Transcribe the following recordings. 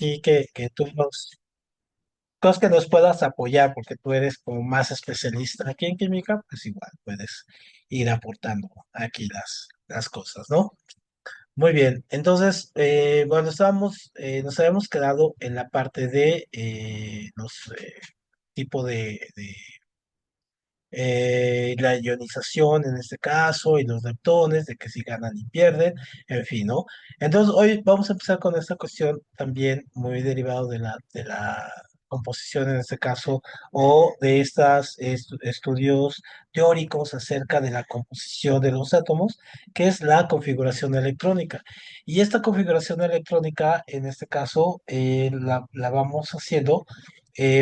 aquí que tú nos, cosas que nos puedas apoyar, porque tú eres como más especialista aquí en química, pues igual puedes ir aportando aquí las cosas, ¿no? Muy bien, entonces, bueno, nos habíamos quedado en la parte de los tipos la ionización en este caso y los leptones, de que si ganan y pierden, en fin, ¿no? Entonces, hoy vamos a empezar con esta cuestión también muy derivado de la composición en este caso o de estos estudios teóricos acerca de la composición de los átomos, que es la configuración electrónica. Y esta configuración electrónica, en este caso, la vamos haciendo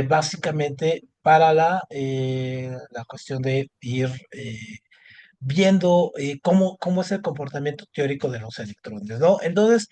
básicamente para la cuestión de ir viendo cómo es el comportamiento teórico de los electrones, ¿no? Entonces,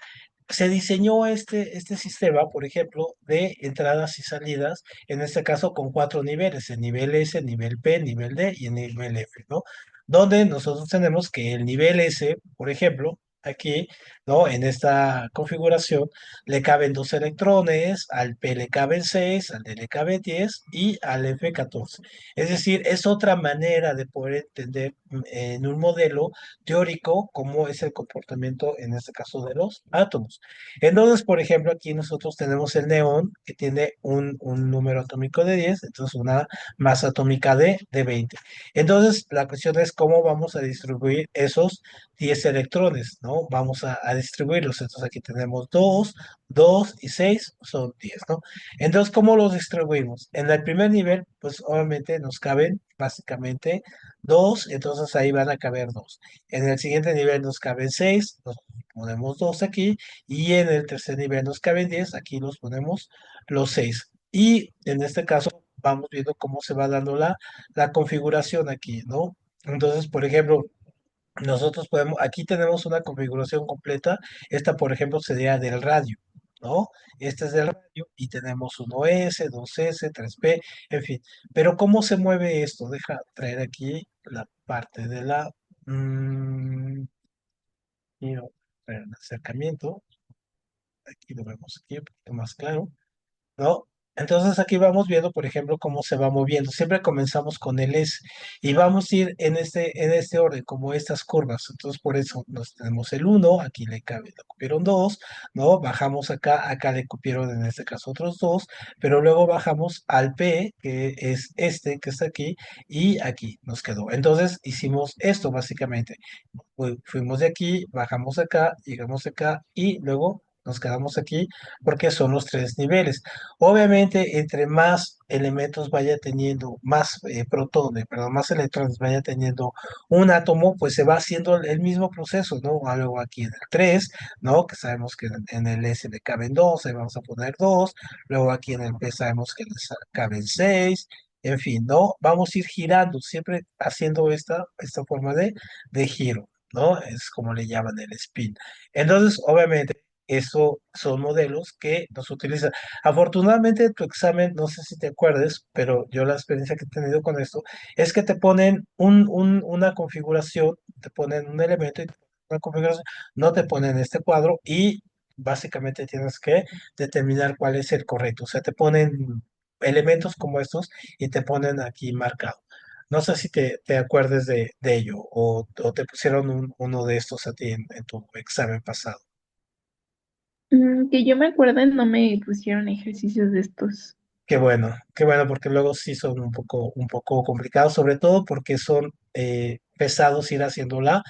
se diseñó este sistema, por ejemplo, de entradas y salidas, en este caso con cuatro niveles, el nivel S, el nivel P, el nivel D y el nivel F, ¿no? Donde nosotros tenemos que el nivel S, por ejemplo, aquí, ¿no? En esta configuración le caben dos electrones, al P le caben seis, al D le caben 10 y al F 14. Es decir, es otra manera de poder entender en un modelo teórico cómo es el comportamiento, en este caso, de los átomos. Entonces, por ejemplo, aquí nosotros tenemos el neón que tiene un número atómico de 10, entonces una masa atómica de 20. Entonces, la cuestión es cómo vamos a distribuir esos 10 electrones, ¿no? Vamos a distribuirlos. Entonces, aquí tenemos 2, 2 y 6 son 10, ¿no? Entonces, ¿cómo los distribuimos? En el primer nivel, pues obviamente nos caben básicamente 2, entonces ahí van a caber 2. En el siguiente nivel nos caben 6, nos ponemos 2 aquí, y en el tercer nivel nos caben 10, aquí nos ponemos los 6. Y en este caso vamos viendo cómo se va dando la configuración aquí, ¿no? Entonces, por ejemplo, nosotros podemos, aquí tenemos una configuración completa. Esta, por ejemplo, sería del radio, ¿no? Este es del radio y tenemos 1S, 2S, 3P, en fin. Pero ¿cómo se mueve esto? Deja traer aquí la parte de quiero traer el acercamiento. Aquí lo vemos aquí un poquito más claro. ¿No? Entonces aquí vamos viendo, por ejemplo, cómo se va moviendo. Siempre comenzamos con el S y vamos a ir en este orden, como estas curvas. Entonces por eso nos tenemos el uno, aquí le cupieron 2, ¿no? Bajamos acá, acá le cupieron en este caso otros 2, pero luego bajamos al P, que es este que está aquí, y aquí nos quedó. Entonces hicimos esto básicamente. Fuimos de aquí, bajamos acá, llegamos acá y luego nos quedamos aquí porque son los tres niveles. Obviamente, entre más elementos vaya teniendo, más protones, perdón, más electrones vaya teniendo un átomo, pues se va haciendo el mismo proceso, ¿no? Luego aquí en el 3, ¿no? Que sabemos que en el S le caben 2, ahí vamos a poner 2. Luego aquí en el P sabemos que les caben 6. En fin, ¿no? Vamos a ir girando, siempre haciendo esta forma de giro, ¿no? Es como le llaman el spin. Entonces, obviamente, eso son modelos que nos utilizan. Afortunadamente, tu examen, no sé si te acuerdes, pero yo la experiencia que he tenido con esto es que te ponen una configuración, te ponen un elemento y te ponen una configuración, no te ponen este cuadro y básicamente tienes que determinar cuál es el correcto. O sea, te ponen elementos como estos y te ponen aquí marcado. No sé si te acuerdes de ello o te pusieron uno de estos a ti en tu examen pasado. Que yo me acuerde, no me pusieron ejercicios de estos. Qué bueno, porque luego sí son un poco complicados, sobre todo porque son pesados ir haciendo la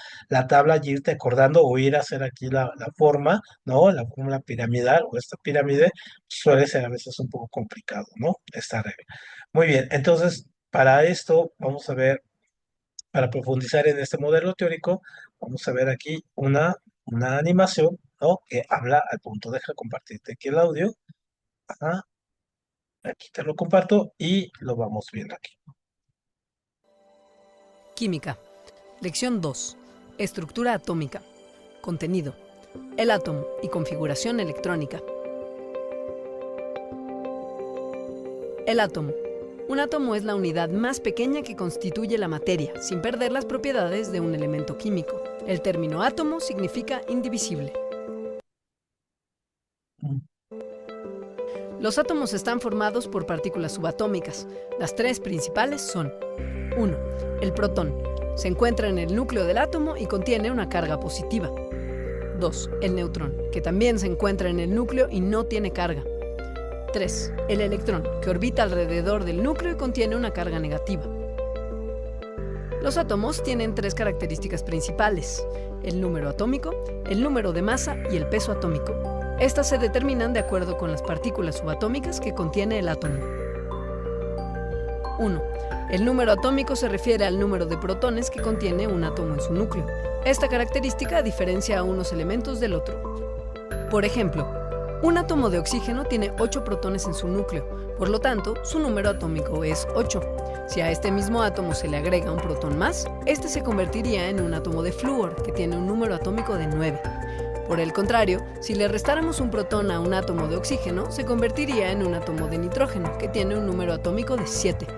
tabla y irte acordando o ir a hacer aquí la forma, ¿no? La fórmula piramidal o esta pirámide suele ser a veces un poco complicado, ¿no? Esta regla. Muy bien, entonces para esto vamos a ver, para profundizar en este modelo teórico, vamos a ver aquí una animación, ¿no? Que habla al punto. Deja compartirte aquí el audio. Ajá. Aquí te lo comparto y lo vamos viendo aquí. Química. Lección 2. Estructura atómica. Contenido. El átomo y configuración electrónica. El átomo. Un átomo es la unidad más pequeña que constituye la materia, sin perder las propiedades de un elemento químico. El término átomo significa indivisible. Los átomos están formados por partículas subatómicas. Las tres principales son: 1. El protón. Se encuentra en el núcleo del átomo y contiene una carga positiva. 2. El neutrón, que también se encuentra en el núcleo y no tiene carga. 3. El electrón, que orbita alrededor del núcleo y contiene una carga negativa. Los átomos tienen tres características principales: el número atómico, el número de masa y el peso atómico. Estas se determinan de acuerdo con las partículas subatómicas que contiene el átomo. 1. El número atómico se refiere al número de protones que contiene un átomo en su núcleo. Esta característica diferencia a unos elementos del otro. Por ejemplo, un átomo de oxígeno tiene 8 protones en su núcleo, por lo tanto, su número atómico es 8. Si a este mismo átomo se le agrega un protón más, este se convertiría en un átomo de flúor, que tiene un número atómico de 9. Por el contrario, si le restáramos un protón a un átomo de oxígeno, se convertiría en un átomo de nitrógeno, que tiene un número atómico de 7.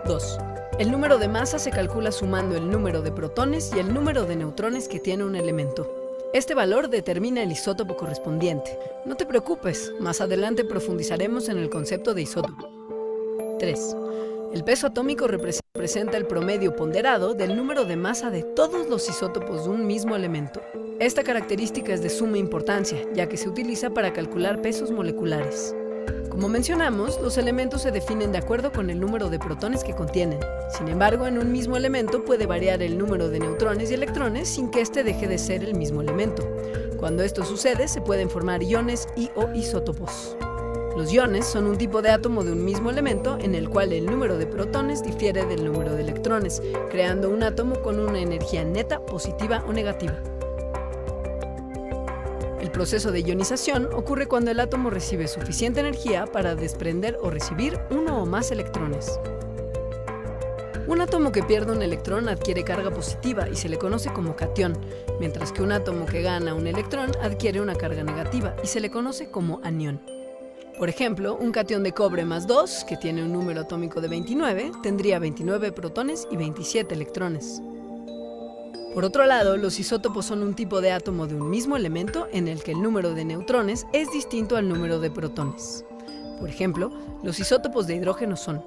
2. El número de masa se calcula sumando el número de protones y el número de neutrones que tiene un elemento. Este valor determina el isótopo correspondiente. No te preocupes, más adelante profundizaremos en el concepto de isótopo. 3. El peso atómico representa el promedio ponderado del número de masa de todos los isótopos de un mismo elemento. Esta característica es de suma importancia, ya que se utiliza para calcular pesos moleculares. Como mencionamos, los elementos se definen de acuerdo con el número de protones que contienen. Sin embargo, en un mismo elemento puede variar el número de neutrones y electrones sin que éste deje de ser el mismo elemento. Cuando esto sucede, se pueden formar iones o isótopos. Los iones son un tipo de átomo de un mismo elemento en el cual el número de protones difiere del número de electrones, creando un átomo con una energía neta positiva o negativa. El proceso de ionización ocurre cuando el átomo recibe suficiente energía para desprender o recibir uno o más electrones. Un átomo que pierde un electrón adquiere carga positiva y se le conoce como catión, mientras que un átomo que gana un electrón adquiere una carga negativa y se le conoce como anión. Por ejemplo, un catión de cobre más 2, que tiene un número atómico de 29, tendría 29 protones y 27 electrones. Por otro lado, los isótopos son un tipo de átomo de un mismo elemento en el que el número de neutrones es distinto al número de protones. Por ejemplo, los isótopos de hidrógeno son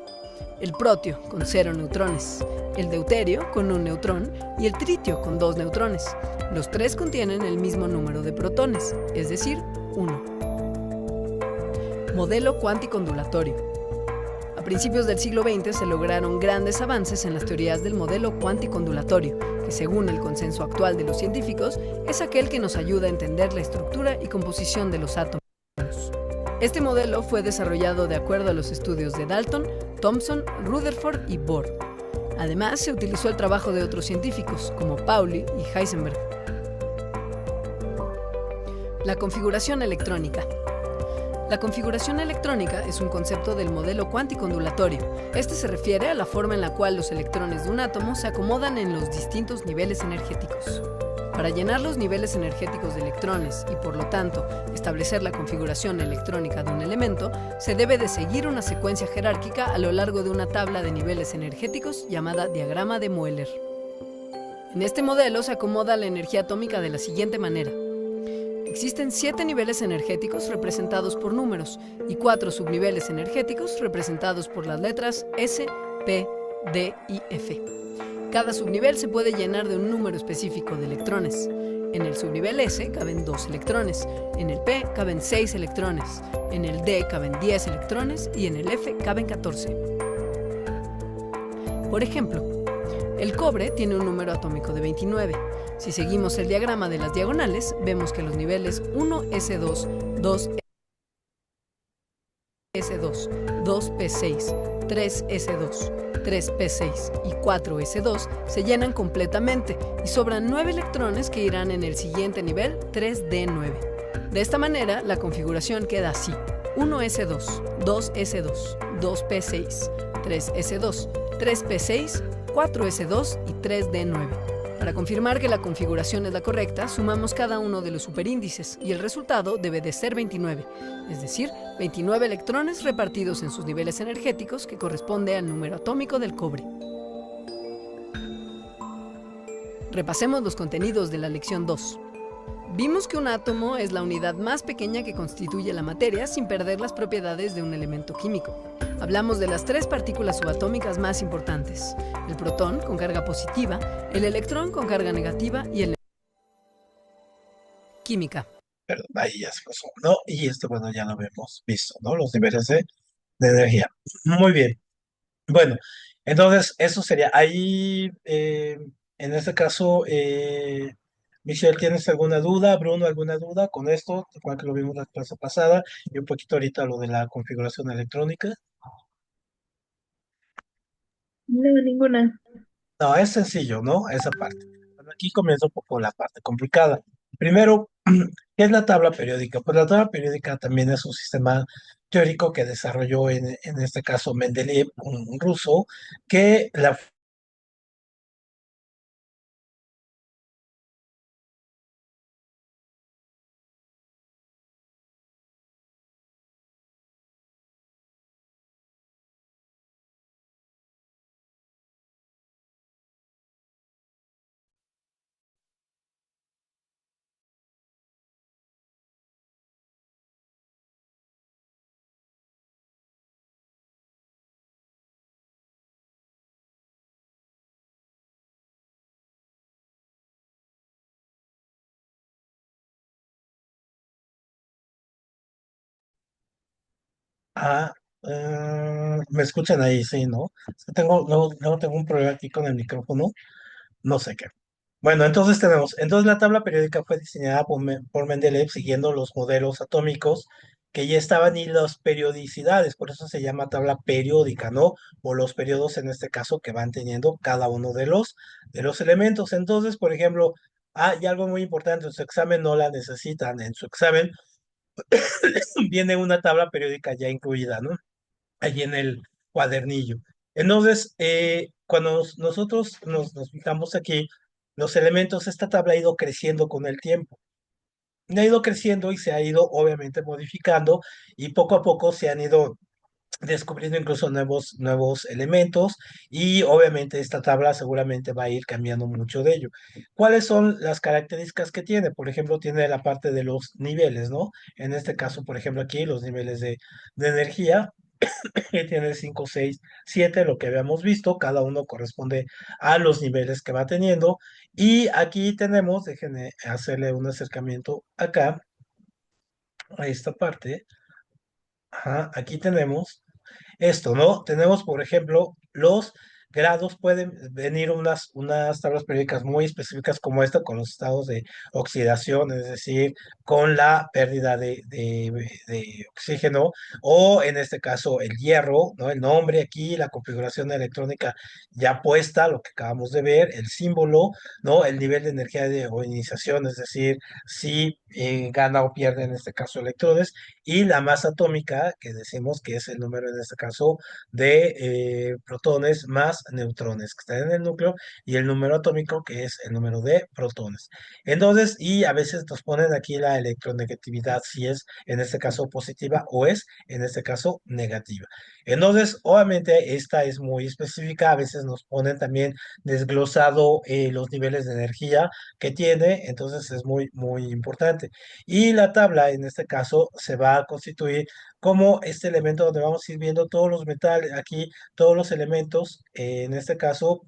el protio con 0 neutrones, el deuterio con 1 neutrón y el tritio con 2 neutrones. Los tres contienen el mismo número de protones, es decir, 1. Modelo cuántico ondulatorio. A principios del siglo XX se lograron grandes avances en las teorías del modelo cuántico ondulatorio, que según el consenso actual de los científicos, es aquel que nos ayuda a entender la estructura y composición de los átomos. Este modelo fue desarrollado de acuerdo a los estudios de Dalton, Thomson, Rutherford y Bohr. Además, se utilizó el trabajo de otros científicos, como Pauli y Heisenberg. La configuración electrónica. La configuración electrónica es un concepto del modelo cuántico ondulatorio. Este se refiere a la forma en la cual los electrones de un átomo se acomodan en los distintos niveles energéticos. Para llenar los niveles energéticos de electrones y, por lo tanto, establecer la configuración electrónica de un elemento, se debe de seguir una secuencia jerárquica a lo largo de una tabla de niveles energéticos llamada diagrama de Moeller. En este modelo se acomoda la energía atómica de la siguiente manera. Existen 7 niveles energéticos representados por números y 4 subniveles energéticos representados por las letras S, P, D y F. Cada subnivel se puede llenar de un número específico de electrones. En el subnivel S caben 2 electrones, en el P caben 6 electrones, en el D caben 10 electrones y en el F caben 14. Por ejemplo, el cobre tiene un número atómico de 29. Si seguimos el diagrama de las diagonales, vemos que los niveles 1s2, 2s2, 2p6, 3s2, 3p6 y 4s2 se llenan completamente y sobran 9 electrones que irán en el siguiente nivel 3d9. De esta manera, la configuración queda así: 1s2, 2s2, 2p6, 3s2, 3p6, 4s2 y 3d9. Para confirmar que la configuración es la correcta, sumamos cada uno de los superíndices y el resultado debe de ser 29, es decir, 29 electrones repartidos en sus niveles energéticos, que corresponde al número atómico del cobre. Repasemos los contenidos de la lección 2. Vimos que un átomo es la unidad más pequeña que constituye la materia sin perder las propiedades de un elemento químico. Hablamos de las 3 partículas subatómicas más importantes: el protón con carga positiva, el electrón con carga negativa y el... Química. Perdón, ahí ya se pasó, ¿no? Y esto, bueno, ya lo habíamos visto, ¿no? Los niveles de energía. Muy bien. Bueno, entonces eso sería ahí, en este caso, Michelle, ¿tienes alguna duda? Bruno, ¿alguna duda con esto? Igual que lo vimos la clase pasada y un poquito ahorita lo de la configuración electrónica. No, ninguna. No, es sencillo, ¿no? Esa parte. Bueno, aquí comienza un poco la parte complicada. Primero, ¿qué es la tabla periódica? Pues la tabla periódica también es un sistema teórico que desarrolló en este caso Mendeleev, un ruso, que la... Ah, ¿me escuchan ahí? Sí, ¿no? Es que luego tengo un problema aquí con el micrófono, no sé qué. Bueno, entonces la tabla periódica fue diseñada por Mendeleev siguiendo los modelos atómicos que ya estaban y las periodicidades, por eso se llama tabla periódica, ¿no? O los periodos en este caso que van teniendo cada uno de los elementos. Entonces, por ejemplo, y algo muy importante, en su examen no la necesitan, en su examen viene una tabla periódica ya incluida, ¿no? Allí en el cuadernillo. Entonces, cuando nosotros nos fijamos aquí, los elementos, esta tabla ha ido creciendo con el tiempo. Ha ido creciendo y se ha ido obviamente modificando y poco a poco se han ido descubriendo incluso nuevos elementos y obviamente esta tabla seguramente va a ir cambiando mucho de ello. ¿Cuáles son las características que tiene? Por ejemplo, tiene la parte de los niveles, ¿no? En este caso, por ejemplo, aquí los niveles de energía que tiene 5, 6, 7, lo que habíamos visto, cada uno corresponde a los niveles que va teniendo. Y aquí tenemos, déjenme hacerle un acercamiento acá, a esta parte. Ajá, aquí tenemos esto, ¿no? Tenemos, por ejemplo, los grados, pueden venir unas tablas periódicas muy específicas como esta, con los estados de oxidación, es decir, con la pérdida de oxígeno, o en este caso el hierro, ¿no? El nombre aquí, la configuración electrónica ya puesta, lo que acabamos de ver, el símbolo, ¿no? El nivel de energía de o iniciación, es decir, si gana o pierde en este caso electrones, y la masa atómica, que decimos que es el número en este caso de protones más neutrones que están en el núcleo, y el número atómico, que es el número de protones. Entonces, y a veces nos ponen aquí la electronegatividad, si es en este caso positiva o es en este caso negativa. Entonces, obviamente, esta es muy específica, a veces nos ponen también desglosado los niveles de energía que tiene, entonces es muy importante. Y la tabla, en este caso, se va a constituir como este elemento donde vamos a ir viendo todos los metales, aquí todos los elementos, en este caso,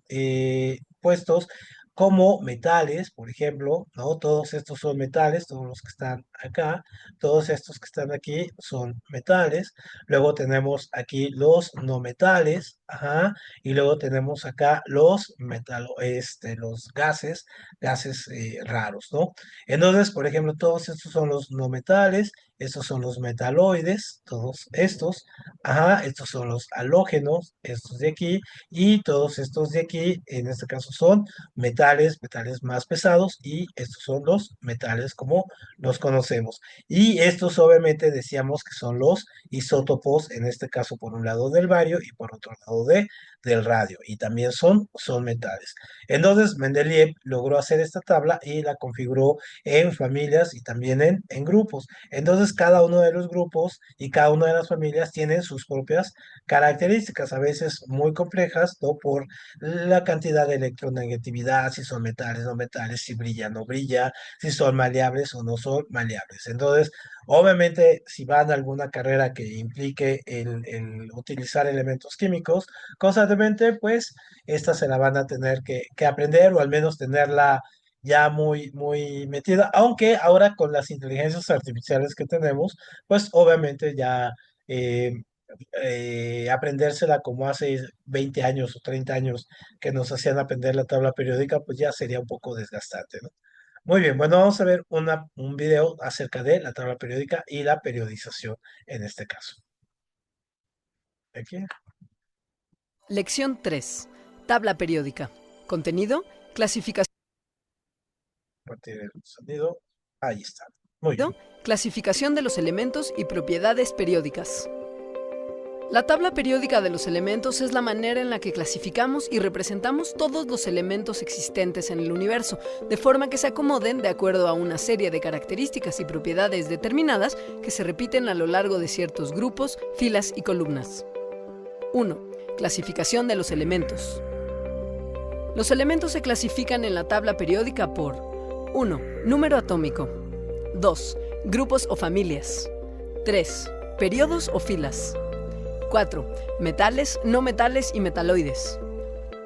puestos como metales, por ejemplo, ¿no? Todos estos son metales, todos los que están acá, todos estos que están aquí son metales. Luego tenemos aquí los no metales, ajá, y luego tenemos acá los gases raros, ¿no? Entonces, por ejemplo, todos estos son los no metales, estos son los metaloides, todos estos, ajá, estos son los halógenos, estos de aquí, y todos estos de aquí, en este caso son metales más pesados, y estos son los metales como los conocemos. Y estos obviamente decíamos que son los isótopos, en este caso por un lado del bario y por otro lado del radio, y también son metales. Entonces, Mendeleev logró hacer esta tabla y la configuró en familias y también en grupos. Entonces, Entonces, cada uno de los grupos y cada una de las familias tienen sus propias características, a veces muy complejas, ¿no? Por la cantidad de electronegatividad, si son metales, no metales, si brilla, no brilla, si son maleables o no son maleables. Entonces, obviamente, si van a alguna carrera que implique el utilizar elementos químicos, constantemente, pues, esta se la van a tener que aprender o al menos tenerla ya muy metida, aunque ahora con las inteligencias artificiales que tenemos, pues obviamente ya eh, aprendérsela como hace 20 años o 30 años que nos hacían aprender la tabla periódica, pues ya sería un poco desgastante, ¿no? Muy bien, bueno, vamos a ver un video acerca de la tabla periódica y la periodización en este caso. Aquí, Lección 3. Tabla periódica. Contenido, clasificación. compartir el sonido. Ahí está. Muy bien. Clasificación de los elementos y propiedades periódicas. La tabla periódica de los elementos es la manera en la que clasificamos y representamos todos los elementos existentes en el universo, de forma que se acomoden de acuerdo a una serie de características y propiedades determinadas que se repiten a lo largo de ciertos grupos, filas y columnas. 1. Clasificación de los elementos. Los elementos se clasifican en la tabla periódica por 1. Número atómico. 2. Grupos o familias. 3. Periodos o filas. 4. Metales, no metales y metaloides.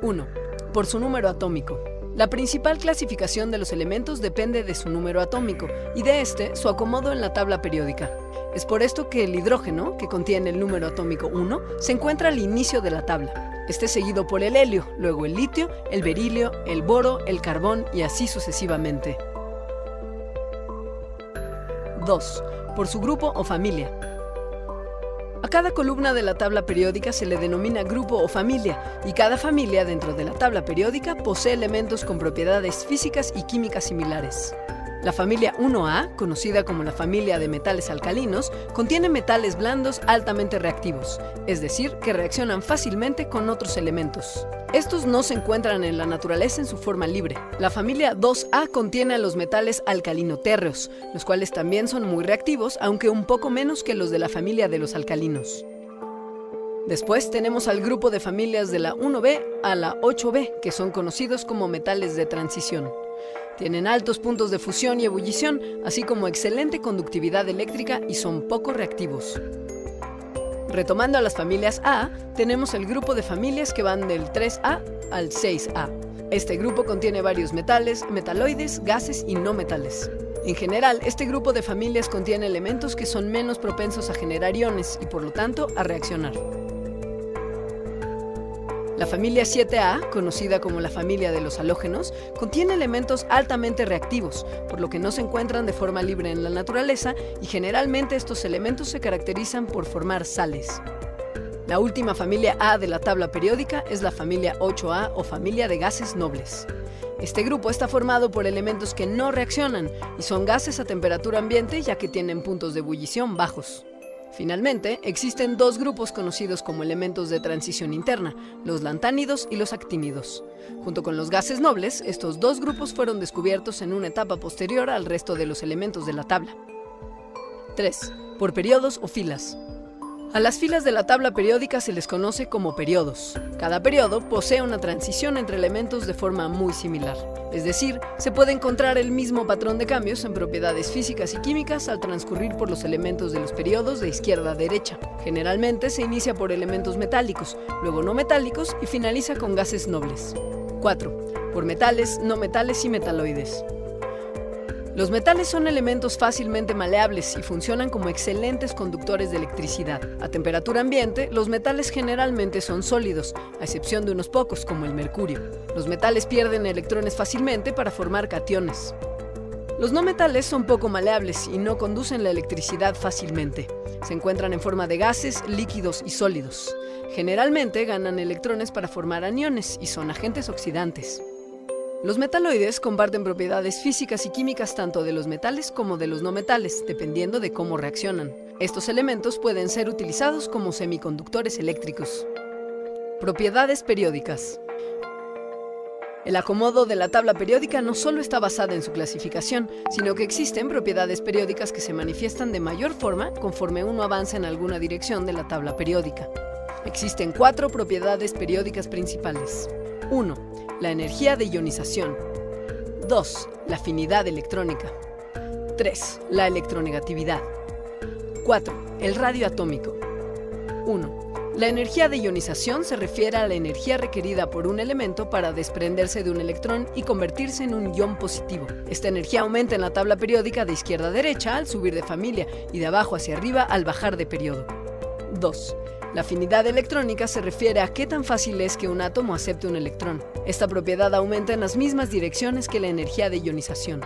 1. Por su número atómico. La principal clasificación de los elementos depende de su número atómico y de este su acomodo en la tabla periódica. Es por esto que el hidrógeno, que contiene el número atómico 1, se encuentra al inicio de la tabla. Este es seguido por el helio, luego el litio, el berilio, el boro, el carbón y así sucesivamente. 2. Por su grupo o familia. A cada columna de la tabla periódica se le denomina grupo o familia, y cada familia dentro de la tabla periódica posee elementos con propiedades físicas y químicas similares. La familia 1A, conocida como la familia de metales alcalinos, contiene metales blandos altamente reactivos, es decir, que reaccionan fácilmente con otros elementos. Estos no se encuentran en la naturaleza en su forma libre. La familia 2A contiene a los metales alcalino-térreos, los cuales también son muy reactivos, aunque un poco menos que los de la familia de los alcalinos. Después tenemos al grupo de familias de la 1B a la 8B, que son conocidos como metales de transición. Tienen altos puntos de fusión y ebullición, así como excelente conductividad eléctrica y son poco reactivos. Retomando a las familias A, tenemos el grupo de familias que van del 3A al 6A. Este grupo contiene varios metales, metaloides, gases y no metales. En general, este grupo de familias contiene elementos que son menos propensos a generar iones y por lo tanto a reaccionar. La familia 7A, conocida como la familia de los halógenos, contiene elementos altamente reactivos, por lo que no se encuentran de forma libre en la naturaleza y generalmente estos elementos se caracterizan por formar sales. La última familia A de la tabla periódica es la familia 8A o familia de gases nobles. Este grupo está formado por elementos que no reaccionan y son gases a temperatura ambiente ya que tienen puntos de ebullición bajos. Finalmente, existen dos grupos conocidos como elementos de transición interna, los lantánidos y los actínidos. Junto con los gases nobles, estos dos grupos fueron descubiertos en una etapa posterior al resto de los elementos de la tabla. 3. Por periodos o filas. A las filas de la tabla periódica se les conoce como periodos. Cada periodo posee una transición entre elementos de forma muy similar. Es decir, se puede encontrar el mismo patrón de cambios en propiedades físicas y químicas al transcurrir por los elementos de los periodos de izquierda a derecha. Generalmente se inicia por elementos metálicos, luego no metálicos y finaliza con gases nobles. 4. Por metales, no metales y metaloides. Los metales son elementos fácilmente maleables y funcionan como excelentes conductores de electricidad. A temperatura ambiente, los metales generalmente son sólidos, a excepción de unos pocos, como el mercurio. Los metales pierden electrones fácilmente para formar cationes. Los no metales son poco maleables y no conducen la electricidad fácilmente. Se encuentran en forma de gases, líquidos y sólidos. Generalmente ganan electrones para formar aniones y son agentes oxidantes. Los metaloides comparten propiedades físicas y químicas tanto de los metales como de los no metales, dependiendo de cómo reaccionan. Estos elementos pueden ser utilizados como semiconductores eléctricos. Propiedades periódicas. El acomodo de la tabla periódica no solo está basada en su clasificación, sino que existen propiedades periódicas que se manifiestan de mayor forma conforme uno avanza en alguna dirección de la tabla periódica. Existen 4 propiedades periódicas principales. 1. La energía de ionización. 2. La afinidad electrónica. 3. La electronegatividad. 4. El radio atómico. 1. La energía de ionización se refiere a la energía requerida por un elemento para desprenderse de un electrón y convertirse en un ion positivo. Esta energía aumenta en la tabla periódica de izquierda a derecha al subir de familia y de abajo hacia arriba al bajar de periodo. 2. La afinidad electrónica se refiere a qué tan fácil es que un átomo acepte un electrón. Esta propiedad aumenta en las mismas direcciones que la energía de ionización.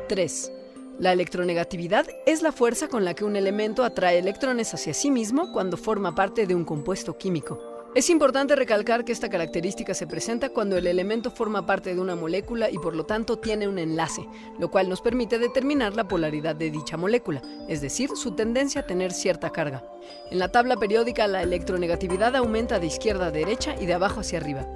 3. La electronegatividad es la fuerza con la que un elemento atrae electrones hacia sí mismo cuando forma parte de un compuesto químico. Es importante recalcar que esta característica se presenta cuando el elemento forma parte de una molécula y por lo tanto tiene un enlace, lo cual nos permite determinar la polaridad de dicha molécula, es decir, su tendencia a tener cierta carga. En la tabla periódica, la electronegatividad aumenta de izquierda a derecha y de abajo hacia arriba.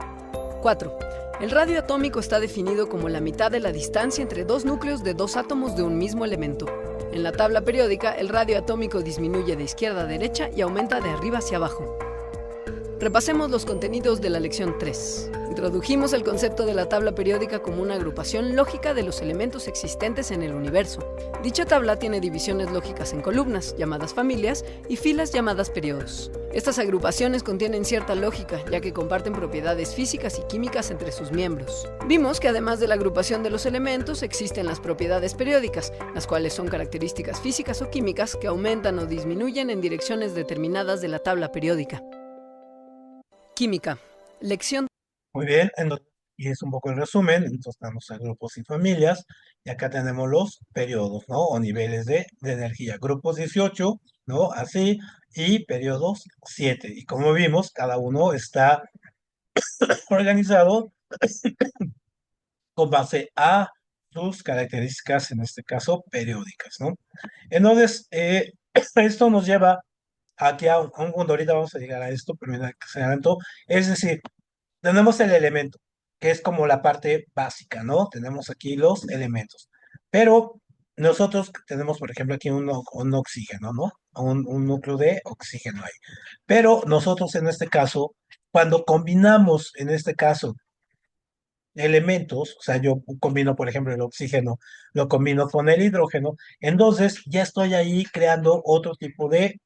4. El radio atómico está definido como la mitad de la distancia entre dos núcleos de dos átomos de un mismo elemento. En la tabla periódica, el radio atómico disminuye de izquierda a derecha y aumenta de arriba hacia abajo. Repasemos los contenidos de la lección 3. Introdujimos el concepto de la tabla periódica como una agrupación lógica de los elementos existentes en el universo. Dicha tabla tiene divisiones lógicas en columnas, llamadas familias, y filas llamadas periodos. Estas agrupaciones contienen cierta lógica, ya que comparten propiedades físicas y químicas entre sus miembros. Vimos que además de la agrupación de los elementos, existen las propiedades periódicas, las cuales son características físicas o químicas que aumentan o disminuyen en direcciones determinadas de la tabla periódica. Química. Lección. Muy bien, y es un poco el resumen. Entonces tenemos a grupos y familias, y acá tenemos los periodos, ¿no? O niveles de energía. Grupos 18, ¿no? Así, y periodos 7. Y como vimos, cada uno está organizado con base a sus características, en este caso, periódicas, ¿no? Entonces, esto nos lleva aquí a un punto, ahorita vamos a llegar a esto, pero mira que se adelantó. Es decir, tenemos el elemento, que es como la parte básica, ¿no? Tenemos aquí los elementos. Pero nosotros tenemos, por ejemplo, aquí un oxígeno, ¿no? Un núcleo de oxígeno ahí. Pero nosotros en este caso, cuando combinamos, en este caso, elementos, o sea, yo combino, por ejemplo, el oxígeno, lo combino con el hidrógeno, entonces ya estoy ahí creando otro tipo de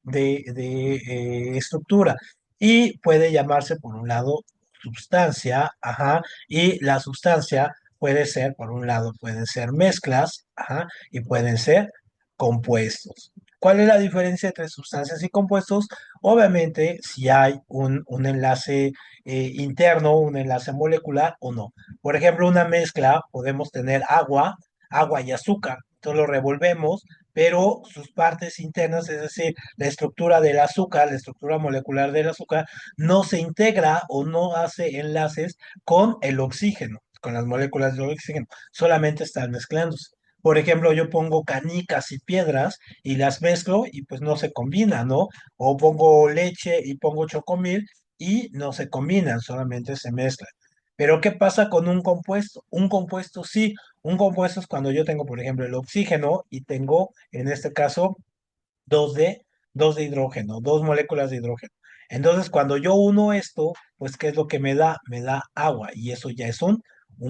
estructura y puede llamarse, por un lado, sustancia, ajá, y la sustancia puede ser, por un lado, pueden ser mezclas, ajá, y pueden ser compuestos. ¿Cuál es la diferencia entre sustancias y compuestos? Obviamente, si hay un enlace interno, un enlace molecular o no. Por ejemplo, una mezcla, podemos tener agua y azúcar. Entonces lo revolvemos, pero sus partes internas, es decir, la estructura del azúcar, la estructura molecular del azúcar, no se integra o no hace enlaces con el oxígeno, con las moléculas del oxígeno, solamente están mezclándose. Por ejemplo, yo pongo canicas y piedras y las mezclo y pues no se combinan, ¿no? O pongo leche y pongo chocomil y no se combinan, solamente se mezclan. Pero ¿qué pasa con un compuesto? Un compuesto sí, un compuesto es cuando yo tengo, por ejemplo, el oxígeno y tengo, en este caso, dos de, dos de hidrógeno, dos moléculas de hidrógeno. Entonces, cuando yo uno esto, pues, ¿qué es lo que me da? Me da agua y eso ya es un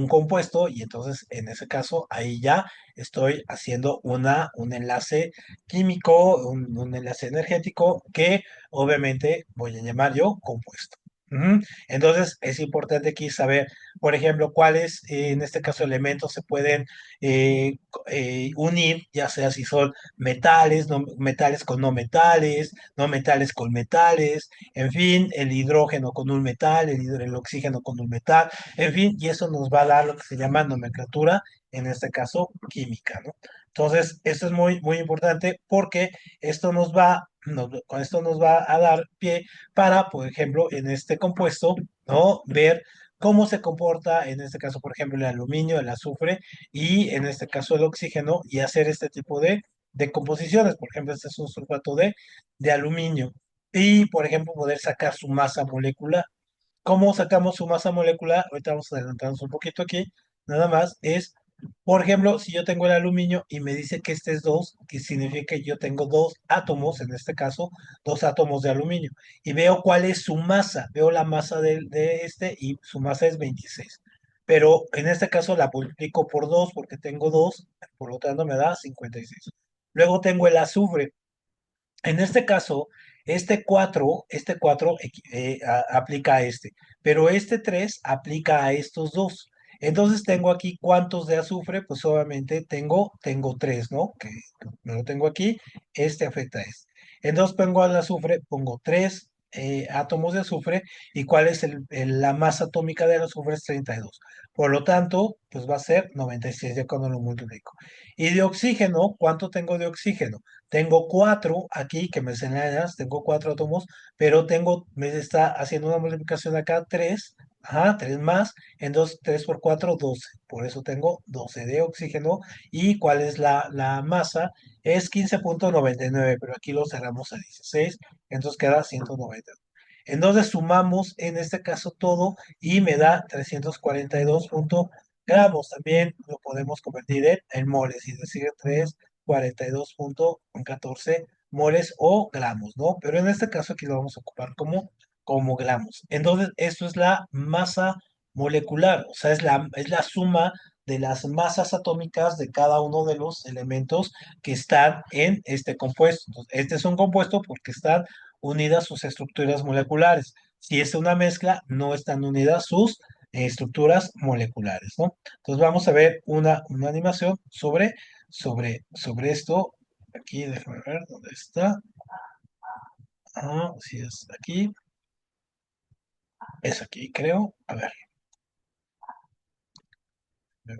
compuesto y entonces, en ese caso, ahí ya estoy haciendo un enlace químico, un enlace energético que obviamente voy a llamar yo compuesto. Ujú. Entonces, es importante aquí saber, por ejemplo, cuáles, en este caso, elementos se pueden unir, ya sea si son metales, no, metales con no metales, no metales con metales, en fin, el hidrógeno con un metal, el oxígeno con un metal, en fin, y eso nos va a dar lo que se llama nomenclatura, en este caso química, ¿no? Entonces, esto es muy, muy importante porque esto con esto nos va a dar pie para, por ejemplo, en este compuesto, ¿no? Ver cómo se comporta, en este caso, por ejemplo, el aluminio, el azufre y en este caso el oxígeno y hacer este tipo de composiciones. Por ejemplo, este es un sulfato de aluminio y, por ejemplo, poder sacar su masa molecular. ¿Cómo sacamos su masa molecular? Ahorita vamos a adelantarnos un poquito aquí. Nada más es, por ejemplo, si yo tengo el aluminio y me dice que este es 2, que significa que yo tengo dos átomos, en este caso, dos átomos de aluminio. Y veo cuál es su masa. Veo la masa de este y su masa es 26. Pero en este caso la multiplico por 2 porque tengo 2, por lo tanto me da 56. Luego tengo el azufre. En este caso, este cuatro aplica a este, pero este 3 aplica a estos dos. Entonces tengo aquí cuántos de azufre, pues obviamente tengo 3, ¿no? Que me lo tengo aquí, este afecta a este. Entonces pongo al azufre, pongo 3 átomos de azufre y cuál es la masa atómica del azufre es 32. Por lo tanto, pues va a ser 96 ya cuando lo multiplico. Y de oxígeno, ¿cuánto tengo de oxígeno? Tengo 4 aquí que me señalas, tengo 4 átomos, pero me está haciendo una multiplicación acá, 3, ajá, 3 más, entonces 3 por 4, 12. Por eso tengo 12 de oxígeno. ¿Y cuál es la masa? Es 15,99, pero aquí lo cerramos a 16, entonces queda 192. Entonces sumamos en este caso todo y me da 342 gramos. También lo podemos convertir en moles, es decir, 342,14 moles o gramos, ¿no? Pero en este caso aquí lo vamos a ocupar como gramos. Entonces, esto es la masa molecular, o sea, es la suma de las masas atómicas de cada uno de los elementos que están en este compuesto. Entonces, este es un compuesto porque están unidas sus estructuras moleculares. Si es una mezcla, no están unidas sus estructuras moleculares, ¿no? Entonces vamos a ver una animación sobre esto. Aquí, déjame ver dónde está. Ah, sí, es aquí. Es aquí, creo. A ver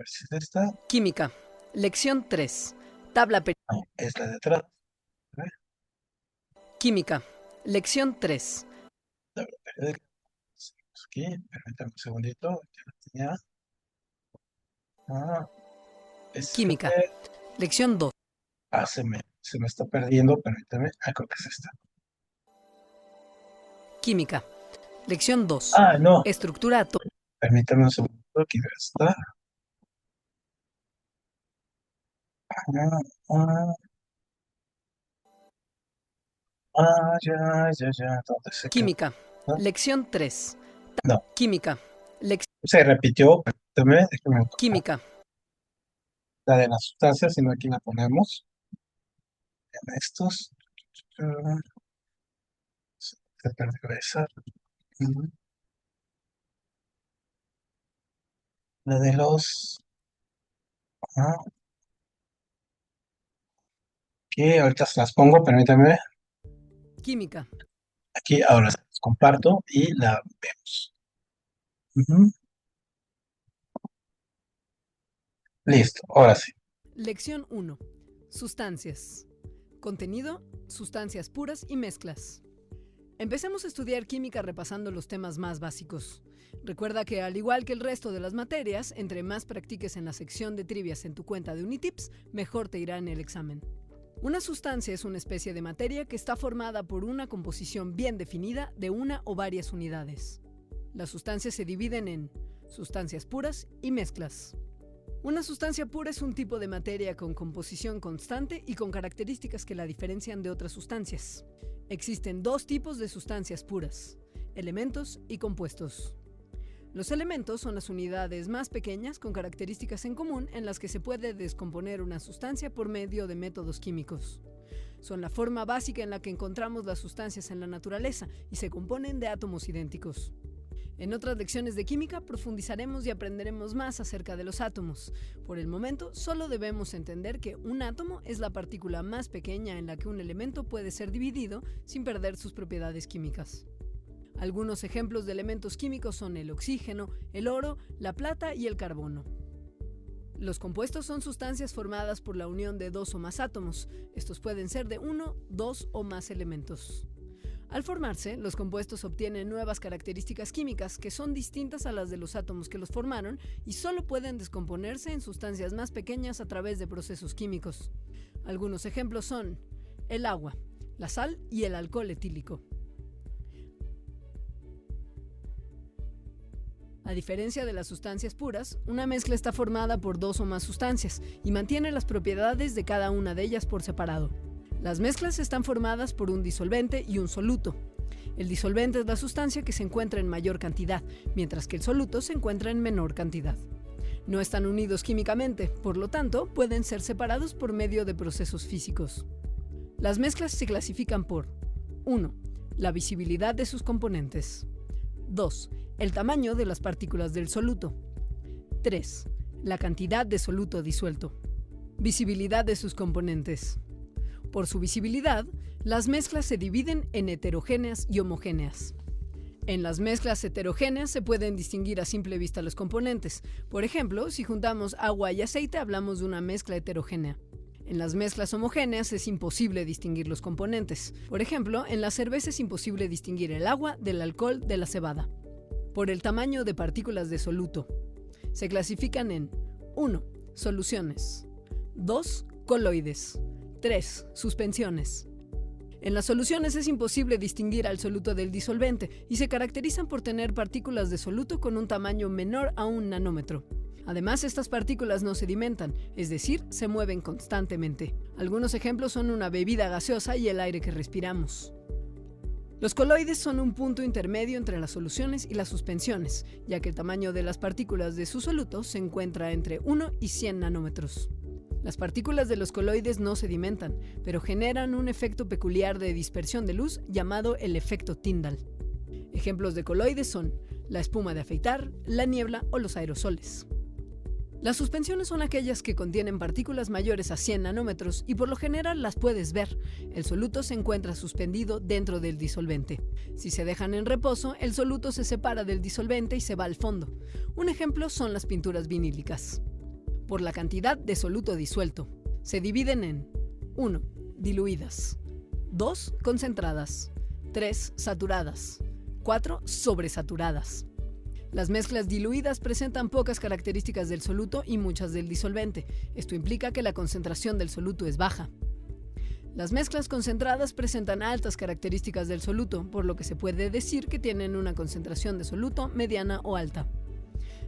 si es esta. Química. Lección 3. Tabla No, es la de atrás. A ver, Química. Lección 3. tabla periódica. Seguimos aquí, permítame un segundito. Ya la tenía. Ah, Química. Lección 2. Se me está perdiendo, permítame. Ah, creo que es esta. Química. Lección 2. Ah, no. Estructura atómica. Permítame un segundo. Aquí está. Ah, ah, ya, ya, ya. ¿Dónde se quedó? Química. ¿No? Lección 3. No. Química. Se repitió, permítame, déjame buscar Química. la de las sustancias, sino aquí la ponemos en estos. Se perdió esa. Ujú. La de los. Ah, aquí, ahorita se las pongo, permítame. Química. Aquí, ahora se las comparto y la vemos. Ujú. Listo, ahora sí. Lección 1. Sustancias. Contenido, sustancias puras y mezclas. Empecemos a estudiar química repasando los temas más básicos. Recuerda que al igual que el resto de las materias, entre más practiques en la sección de trivias en tu cuenta de Unitips, mejor te irá en el examen. Una sustancia es una especie de materia que está formada por una composición bien definida de una o varias unidades. Las sustancias se dividen en sustancias puras y mezclas. Una sustancia pura es un tipo de materia con composición constante y con características que la diferencian de otras sustancias. Existen dos tipos de sustancias puras: elementos y compuestos. Los elementos son las unidades más pequeñas con características en común en las que se puede descomponer una sustancia por medio de métodos químicos. Son la forma básica en la que encontramos las sustancias en la naturaleza y se componen de átomos idénticos. En otras lecciones de química profundizaremos y aprenderemos más acerca de los átomos. Por el momento, solo debemos entender que un átomo es la partícula más pequeña en la que un elemento puede ser dividido sin perder sus propiedades químicas. Algunos ejemplos de elementos químicos son el oxígeno, el oro, la plata y el carbono. Los compuestos son sustancias formadas por la unión de dos o más átomos. Estos pueden ser de uno, dos o más elementos. Al formarse, los compuestos obtienen nuevas características químicas que son distintas a las de los átomos que los formaron y solo pueden descomponerse en sustancias más pequeñas a través de procesos químicos. Algunos ejemplos son el agua, la sal y el alcohol etílico. A diferencia de las sustancias puras, una mezcla está formada por dos o más sustancias y mantiene las propiedades de cada una de ellas por separado. Las mezclas están formadas por un disolvente y un soluto. El disolvente es la sustancia que se encuentra en mayor cantidad, mientras que el soluto se encuentra en menor cantidad. No están unidos químicamente, por lo tanto, pueden ser separados por medio de procesos físicos. Las mezclas se clasifican por 1. La visibilidad de sus componentes. 2. El tamaño de las partículas del soluto. 3. La cantidad de soluto disuelto. Visibilidad de sus componentes. Por su visibilidad, las mezclas se dividen en heterogéneas y homogéneas. En las mezclas heterogéneas se pueden distinguir a simple vista los componentes. Por ejemplo, si juntamos agua y aceite, hablamos de una mezcla heterogénea. En las mezclas homogéneas es imposible distinguir los componentes. Por ejemplo, en la cerveza es imposible distinguir el agua del alcohol de la cebada. Por el tamaño de partículas de soluto. Se clasifican en 1. Soluciones. 2. Coloides. 3. Suspensiones. En las soluciones es imposible distinguir al soluto del disolvente y se caracterizan por tener partículas de soluto con un tamaño menor a 1 nanómetro. Además, estas partículas no sedimentan, es decir, se mueven constantemente. Algunos ejemplos son una bebida gaseosa y el aire que respiramos. Los coloides son un punto intermedio entre las soluciones y las suspensiones, ya que el tamaño de las partículas de su soluto se encuentra entre 1 y 100 nanómetros. Las partículas de los coloides no sedimentan, pero generan un efecto peculiar de dispersión de luz llamado el efecto Tyndall. Ejemplos de coloides son la espuma de afeitar, la niebla o los aerosoles. Las suspensiones son aquellas que contienen partículas mayores a 100 nanómetros y por lo general las puedes ver. El soluto se encuentra suspendido dentro del disolvente. Si se dejan en reposo, el soluto se separa del disolvente y se va al fondo. Un ejemplo son las pinturas vinílicas. Por la cantidad de soluto disuelto, se dividen en 1. Diluidas. 2. Concentradas. 3. Saturadas. 4. Sobresaturadas. Las mezclas diluidas presentan pocas características del soluto y muchas del disolvente. Esto implica que la concentración del soluto es baja. Las mezclas concentradas presentan altas características del soluto, por lo que se puede decir que tienen una concentración de soluto mediana o alta.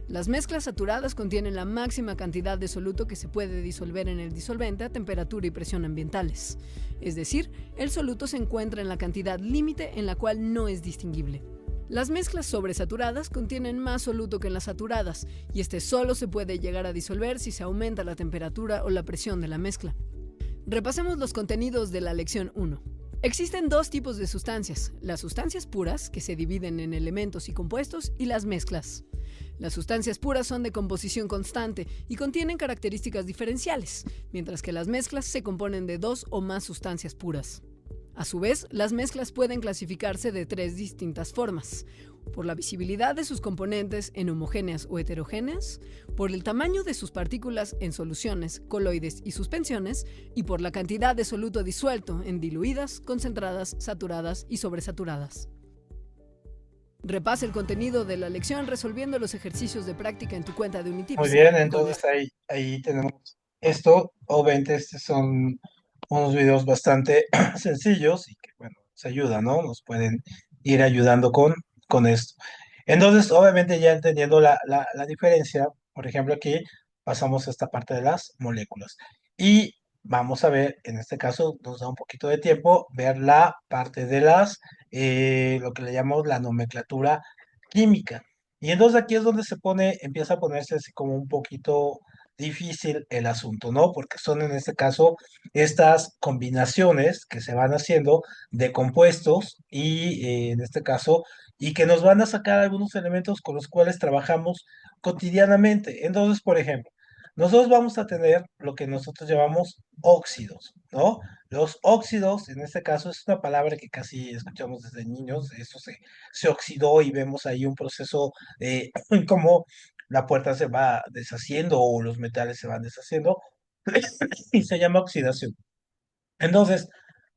Las mezclas saturadas contienen la máxima cantidad de soluto que se puede disolver en el disolvente a temperatura y presión ambientales. Es decir, el soluto se encuentra en la cantidad límite en la cual no es distinguible. Las mezclas sobresaturadas contienen más soluto que en las saturadas, y este solo se puede llegar a disolver si se aumenta la temperatura o la presión de la mezcla. Repasemos los contenidos de la lección 1. Existen dos tipos de sustancias: las sustancias puras, que se dividen en elementos y compuestos, y las mezclas. Las sustancias puras son de composición constante y contienen características diferenciales, mientras que las mezclas se componen de dos o más sustancias puras. A su vez, las mezclas pueden clasificarse de tres distintas formas: por la visibilidad de sus componentes en homogéneas o heterogéneas, por el tamaño de sus partículas en soluciones, coloides y suspensiones, y por la cantidad de soluto disuelto en diluidas, concentradas, saturadas y sobresaturadas. Repasa el contenido de la lección resolviendo los ejercicios de práctica en tu cuenta de Unitips. Muy bien, entonces ahí tenemos esto. Obviamente estos son unos videos bastante sencillos y que, bueno, nos ayudan, ¿no? Nos pueden ir ayudando con esto. Entonces, obviamente ya entendiendo la diferencia, por ejemplo, aquí pasamos a esta parte de las moléculas. Y vamos a ver, en este caso, nos da un poquito de tiempo, ver la parte de lo que le llamamos la nomenclatura química. Y entonces aquí es donde empieza a ponerse así como un poquito difícil el asunto, ¿no? Porque son en este caso estas combinaciones que se van haciendo de compuestos y en este caso, y que nos van a sacar algunos elementos con los cuales trabajamos cotidianamente. Entonces, por ejemplo, nosotros vamos a tener lo que nosotros llamamos óxidos, ¿no? Los óxidos, en este caso, es una palabra que casi escuchamos desde niños. Eso se oxidó y vemos ahí un proceso de cómo la puerta se va deshaciendo o los metales se van deshaciendo y se llama oxidación. Entonces,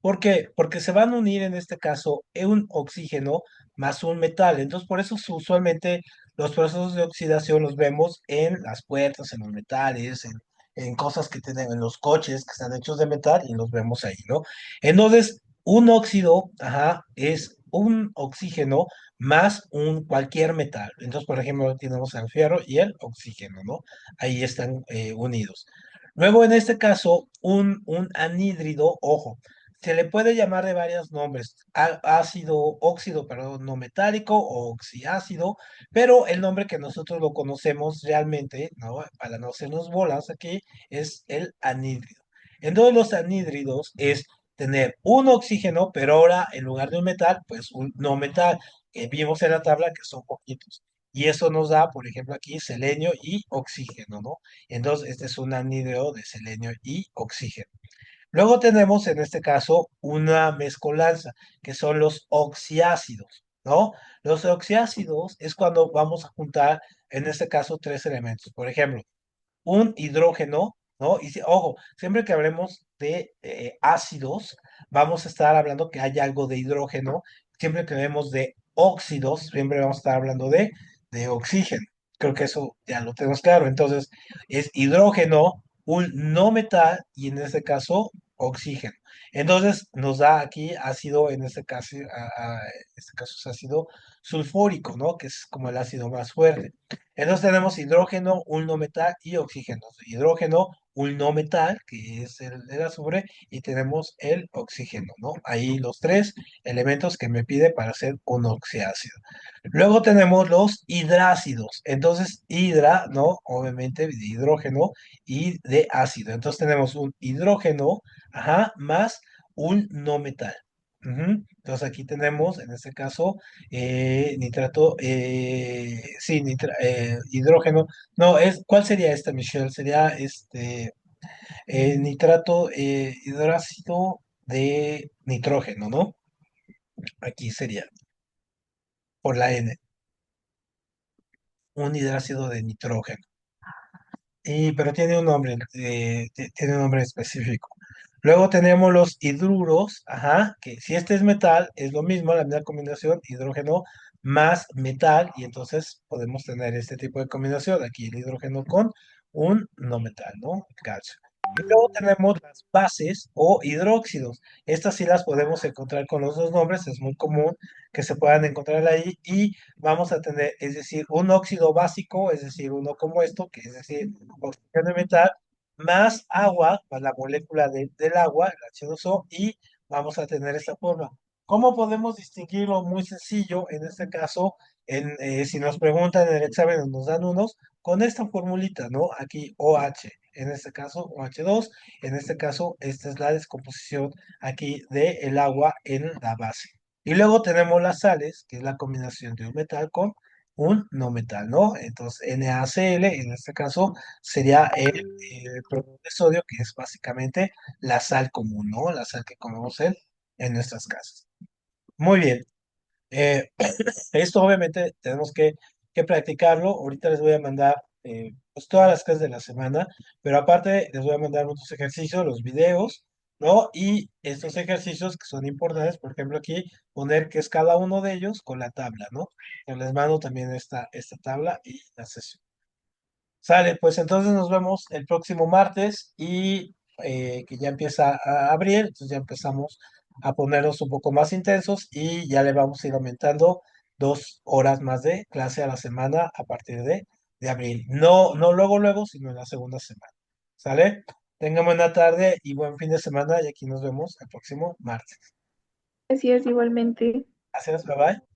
¿por qué? Porque se van a unir en este caso un oxígeno más un metal. Entonces, por eso usualmente los procesos de oxidación los vemos en las puertas, en los metales, en cosas que tienen en los coches que están hechos de metal y los vemos ahí, ¿no? Entonces, un óxido, ajá, es un oxígeno más un cualquier metal. Entonces, por ejemplo, tenemos el fierro y el oxígeno, ¿no? Ahí están unidos. Luego, en este caso, un anhídrido, ojo, se le puede llamar de varios nombres, ácido, óxido, perdón, no metálico o oxiácido, pero el nombre que nosotros lo conocemos realmente, ¿no? Para no hacernos bolas aquí, es el anhídrido. En todos los anhídridos es tener un oxígeno, pero ahora en lugar de un metal, pues un no metal, que vimos en la tabla que son poquitos. Y eso nos da, por ejemplo, aquí selenio y oxígeno, ¿no? Entonces, este es un anhídrido de selenio y oxígeno. Luego tenemos en este caso una mezcolanza, que son los oxiácidos, ¿no? Los oxiácidos es cuando vamos a juntar, en este caso, tres elementos. Por ejemplo, un hidrógeno, ¿no? Y ojo, siempre que hablemos de ácidos, vamos a estar hablando que hay algo de hidrógeno. Siempre que hablemos de óxidos, siempre vamos a estar hablando de oxígeno. Creo que eso ya lo tenemos claro. Entonces, es hidrógeno, un no metal y en este caso, oxígeno. Entonces, nos da aquí ácido, en este caso es ácido sulfúrico, ¿no? Que es como el ácido más fuerte. Entonces tenemos hidrógeno, un no metal y oxígeno. Hidrógeno, un no metal, que es el azufre, y tenemos el oxígeno, ¿no? Ahí los tres elementos que me pide para hacer un oxiácido. Luego tenemos los hidrácidos. Entonces, hidra, ¿no? Obviamente de hidrógeno y de ácido. Entonces tenemos un hidrógeno, ajá, más un no metal. Ujú. Entonces aquí tenemos, en este caso, nitrato, sí, hidrógeno. No, ¿cuál sería esta, Michelle? Sería este nitrato, hidrácido de nitrógeno, ¿no? Aquí sería, por la N, un hidrácido de nitrógeno. Pero tiene un nombre, tiene un nombre específico. Luego tenemos los hidruros, ajá, que si este es metal, es lo mismo, la misma combinación, hidrógeno más metal, y entonces podemos tener este tipo de combinación, aquí el hidrógeno con un no metal, ¿no? Calcio. Y luego tenemos las bases o hidróxidos. Estas sí las podemos encontrar con los dos nombres, es muy común que se puedan encontrar ahí, y vamos a tener, es decir, un óxido básico, es decir, uno como esto, que es decir, oxígeno de metal, más agua, más la molécula del agua, el H2O, y vamos a tener esta forma. ¿Cómo podemos distinguirlo? Muy sencillo, en este caso, si nos preguntan en el examen o nos dan unos, con esta formulita, ¿no? Aquí OH, en este caso OH2, en este caso, esta es la descomposición aquí del agua en la base. Y luego tenemos las sales, que es la combinación de un metal con un no metal, ¿no? Entonces, NaCl, en este caso, sería el cloruro de sodio, que es básicamente la sal común, ¿no? La sal que comemos en nuestras casas. Muy bien. Eh, Esto obviamente tenemos que practicarlo. Ahorita les voy a mandar pues todas las clases de la semana, pero aparte les voy a mandar otros ejercicios, los videos, ¿no? Y estos ejercicios que son importantes, por ejemplo, aquí poner qué es cada uno de ellos con la tabla, ¿no? Yo les mando también esta tabla y la sesión. Sale, pues entonces nos vemos el próximo martes y que ya empieza a abrir, entonces ya empezamos a ponernos un poco más intensos y ya le vamos a ir aumentando 2 horas más de clase a la semana a partir de abril. No, no luego, luego, sino en la segunda semana. ¿Sale? Tengan buena tarde y buen fin de semana y aquí nos vemos el próximo martes. Así es, igualmente. Gracias, bye bye.